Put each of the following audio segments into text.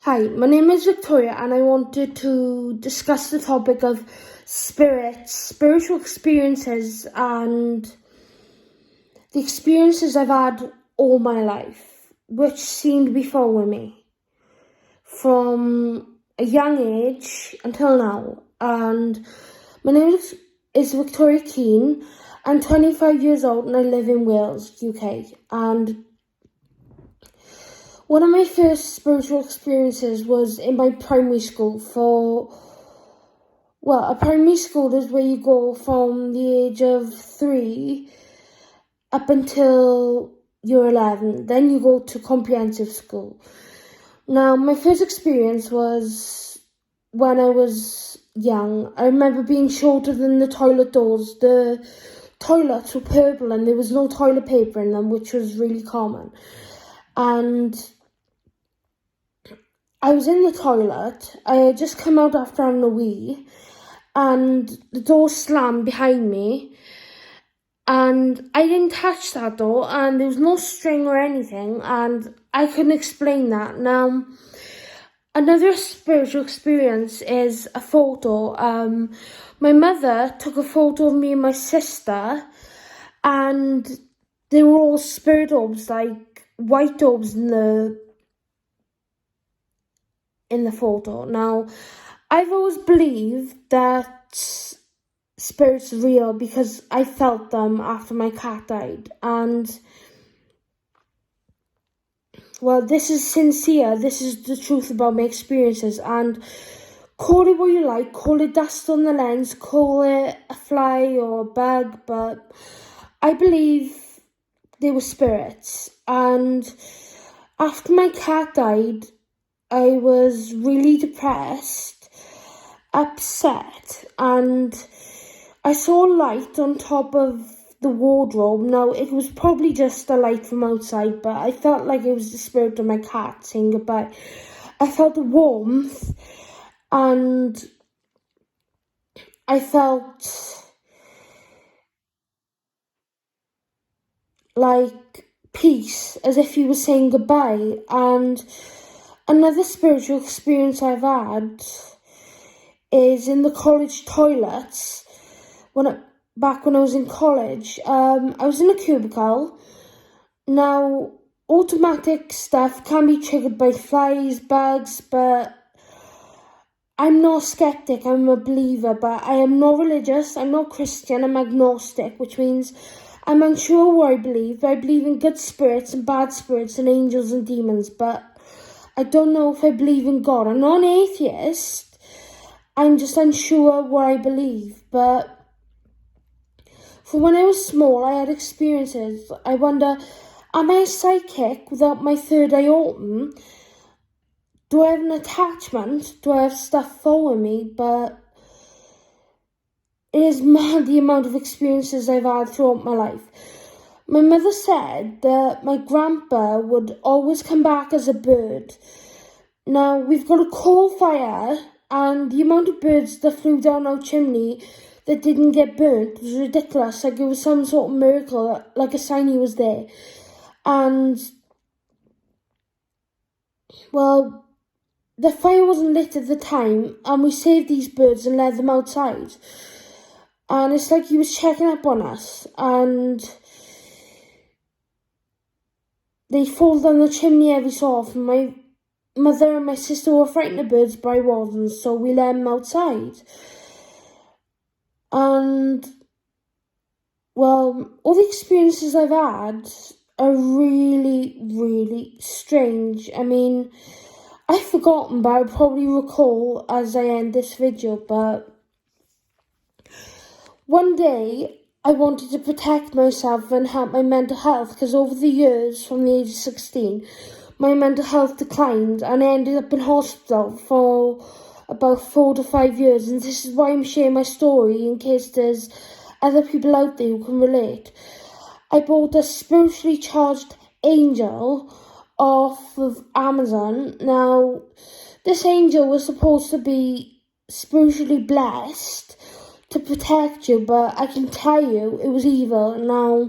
Hi, my name is Victoria and I wanted to discuss the topic of spirits, spiritual experiences and the experiences I've had all my life, which seem to be following me from a young age until now. And my name is Victoria Keane. I'm 25 years old and I live in Wales, UK. And one of my first spiritual experiences was in my primary school. A primary school is where you go from the age of 3 up until you're 11. Then you go to comprehensive school. Now, my first experience was when I was young. I remember being shorter than the toilet doors. The toilets were purple and there was no toilet paper in them, which was really common. And I was in the toilet. I had just come out after having a wee, and the door slammed behind me. And I didn't touch that door, and there was no string or anything, and I couldn't explain that. Now, another spiritual experience is a photo. My mother took a photo of me and my sister, and they were all spirit orbs, like white orbs in the photo. Now, I've always believed that spirits are real because I felt them after my cat died. And, well, this is sincere. This is the truth about my experiences. And call it what you like. Call it dust on the lens. Call it a fly or a bug. But I believe they were spirits. And after my cat died, I was really depressed, upset, and I saw a light on top of the wardrobe. Now, it was probably just a light from outside, but I felt like it was the spirit of my cat saying goodbye. I felt a warmth, and I felt like peace, as if he was saying goodbye. And another spiritual experience I've had is in the college toilets. Back when I was in college, I was in a cubicle. Now, automatic stuff can be triggered by flies, bugs, but I'm not a skeptic, I'm a believer, but I am not religious, I'm not Christian, I'm agnostic, which means I'm unsure what I believe. I believe in good spirits and bad spirits and angels and demons, but I don't know if I believe in God. I'm not an atheist. I'm just unsure what I believe. But from when I was small, I had experiences. I wonder, am I a psychic without my third eye open? Do I have an attachment? Do I have stuff following me? But it is mad the amount of experiences I've had throughout my life. My mother said that my grandpa would always come back as a bird. Now, we've got a coal fire, and the amount of birds that flew down our chimney that didn't get burnt was ridiculous. Like, it was some sort of miracle, like a sign he was there. And, well, the fire wasn't lit at the time, and we saved these birds and let them outside. And it's like he was checking up on us, and they fall down the chimney every so often. My mother and my sister were frightened of birds, but I wasn't, so we let them outside. And, well, all the experiences I've had are really, really strange. I mean, I've forgotten, but I'll probably recall as I end this video. But one day, I wanted to protect myself and help my mental health, because over the years, from the age of 16, my mental health declined, and I ended up in hospital for about 4 to 5 years. And this is why I'm sharing my story, in case there's other people out there who can relate. I bought a spiritually charged angel off of Amazon. Now, this angel was supposed to be spiritually blessed to protect you, but I can tell you it was evil. Now,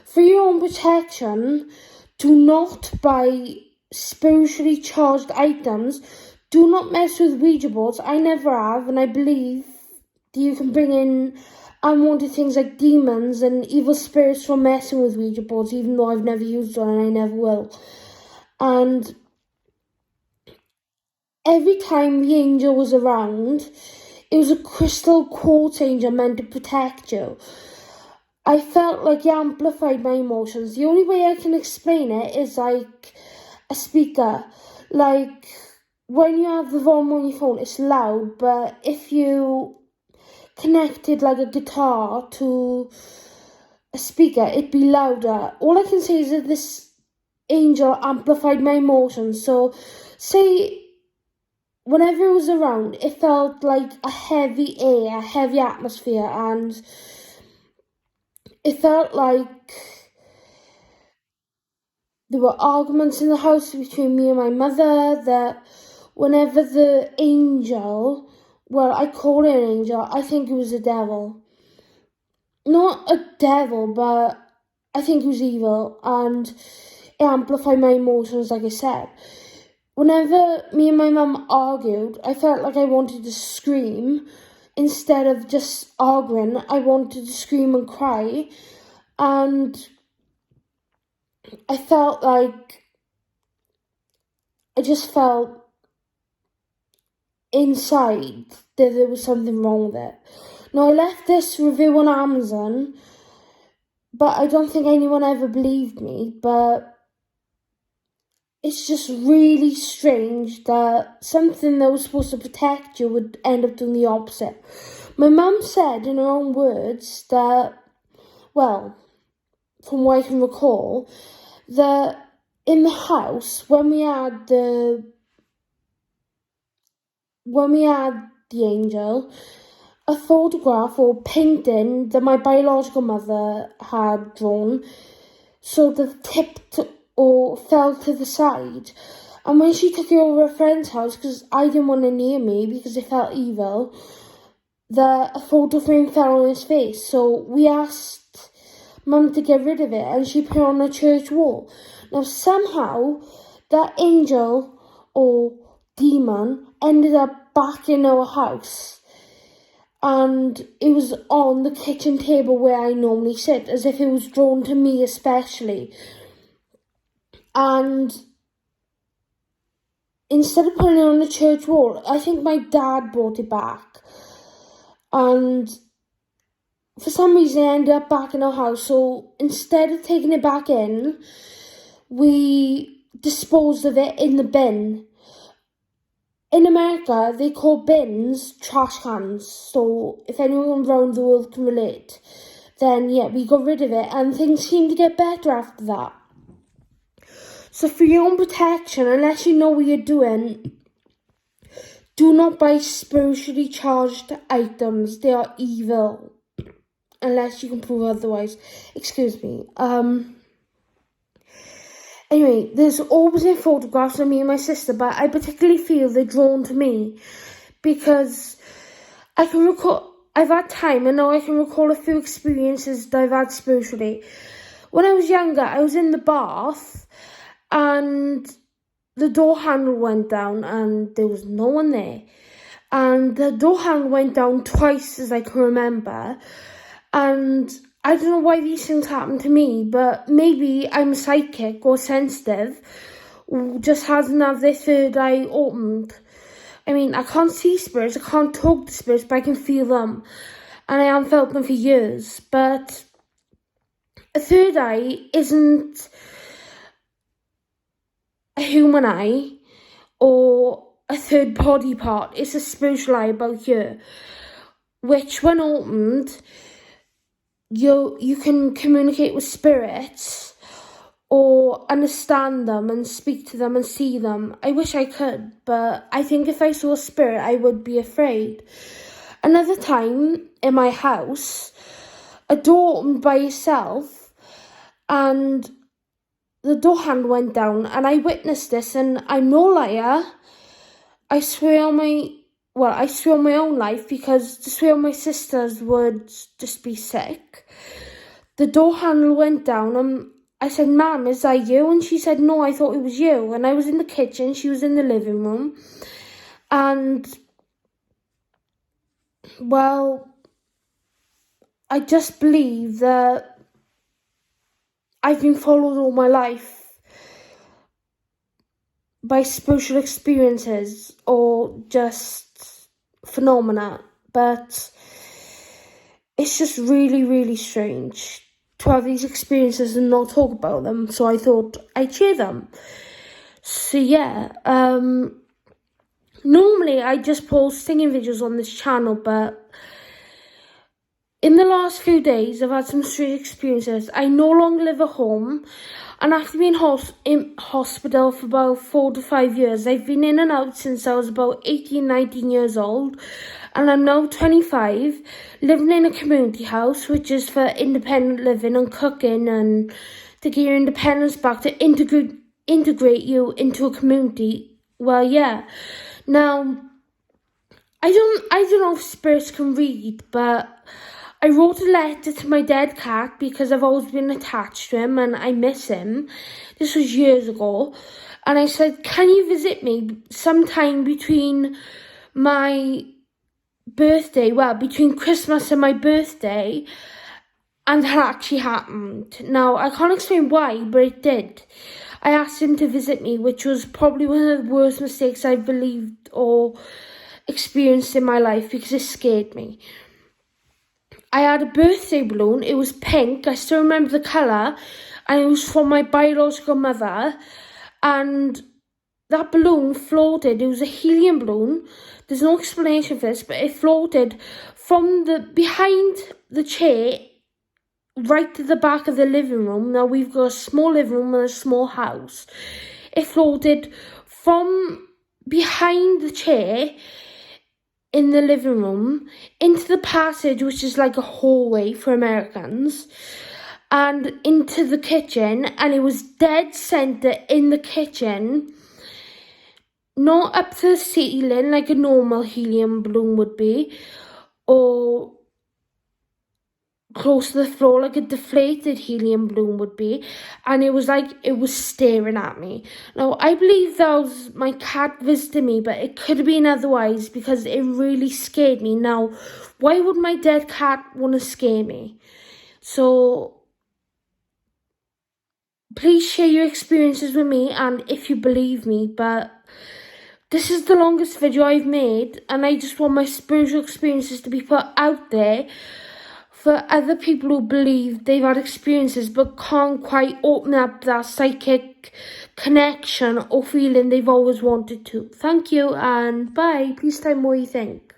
for your own protection, do not buy spiritually charged items, do not mess with Ouija boards. I never have, and I believe that you can bring in unwanted things like demons and evil spirits from messing with Ouija boards, even though I've never used one and I never will. And every time the angel was around, it was a crystal quartz angel meant to protect you. I felt like it amplified my emotions. The only way I can explain it is like a speaker. Like, when you have the volume on your phone, it's loud, but if you connected like a guitar to a speaker, it'd be louder. All I can say is that this angel amplified my emotions. So, say, whenever it was around, it felt like a heavy air, a heavy atmosphere, and it felt like there were arguments in the house between me and my mother, that whenever the angel, well, I call it an angel, I think it was a devil. Not a devil, but I think it was evil, and it amplified my emotions, like I said. Whenever me and my mum argued, I felt like I wanted to scream. Instead of just arguing, I wanted to scream and cry, and I felt like I just felt inside that there was something wrong with it. Now, I left this review on Amazon, but I don't think anyone ever believed me, but it's just really strange that something that was supposed to protect you would end up doing the opposite. My mum said in her own words that, well, from what I can recall, that in the house, when we had the angel, a photograph or painting that my biological mother had drawn sort of tipped or fell to the side. And when she took it over a friend's house, because I didn't want it near me because it felt evil, a photo frame fell on his face. So we asked Mum to get rid of it, and she put it on a church wall. Now, somehow, that angel or demon ended up back in our house, and it was on the kitchen table where I normally sit, as if it was drawn to me especially. And instead of putting it on the church wall, I think my dad brought it back, and for some reason it ended up back in our house. So instead of taking it back in, we disposed of it in the bin. In America, they call bins trash cans, so if anyone around the world can relate, then yeah, we got rid of it, and things seem to get better after that. So for your own protection, unless you know what you're doing, do not buy spiritually charged items. They are evil, unless you can prove otherwise. Excuse me. Anyway, there's always been photographs of me and my sister, but I particularly feel they're drawn to me because I can recall, I've had time and now I can recall a few experiences that I've had spiritually. When I was younger, I was in the bath and the door handle went down and there was no one there. And the door handle went down twice as I can remember. And I don't know why these things happen to me, but maybe I'm psychic or sensitive, or just hasn't had their third eye opened. I mean, I can't see spirits, I can't talk to spirits, but I can feel them. And I haven't felt them for years. But a third eye isn't a human eye or a third body part. It's a spiritual eye about here, which when opened, you can communicate with spirits or understand them and speak to them and see them. I wish I could, but I think if I saw a spirit, I would be afraid. Another time in my house, a door opened by itself and the door handle went down, and I witnessed this, and I'm no liar. I swear on my own life, because to swear on my sister's would just be sick. The door handle went down and I said, Mum, is that you? And she said, no, I thought it was you. And I was in the kitchen, she was in the living room. And, well, I just believe that I've been followed all my life by spiritual experiences or just phenomena. But it's just really, really strange to have these experiences and not talk about them. So I thought I'd share them. So yeah, normally I just post singing videos on this channel, but in the last few days I've had some strange experiences. I no longer live at home, and after being in hospital for about 4 to 5 years, I've been in and out since I was about 18, 19 years old, and I'm now 25, living in a community house, which is for independent living and cooking and to get your independence back, to integrate you into a community. Well, yeah. Now, I don't know if spirits can read, but I wrote a letter to my dead cat because I've always been attached to him and I miss him. This was years ago. And I said, can you visit me sometime between my birthday, well, between Christmas and my birthday? And that actually happened. Now, I can't explain why, but it did. I asked him to visit me, which was probably one of the worst mistakes I've believed or experienced in my life because it scared me. I had a birthday balloon. It was pink. I still remember the colour. And it was from my biological mother. And that balloon floated. It was a helium balloon. There's no explanation for this, but it floated from behind the chair right to the back of the living room. Now, we've got a small living room and a small house. It floated from behind the chair in the living room into the passage, which is like a hallway for Americans, and into the kitchen, and it was dead centre in the kitchen, not up to the ceiling like a normal helium balloon would be, or close to the floor like a deflated helium balloon would be, and it was staring at me. Now, I believe that was my cat visiting me, but it could have been otherwise because it really scared me. Now, why would my dead cat want to scare me? So please share your experiences with me, and if you believe me, but this is the longest video I've made, and I just want my spiritual experiences to be put out there for other people who believe they've had experiences but can't quite open up that psychic connection or feeling they've always wanted to. Thank you, and bye. Please tell me what you think.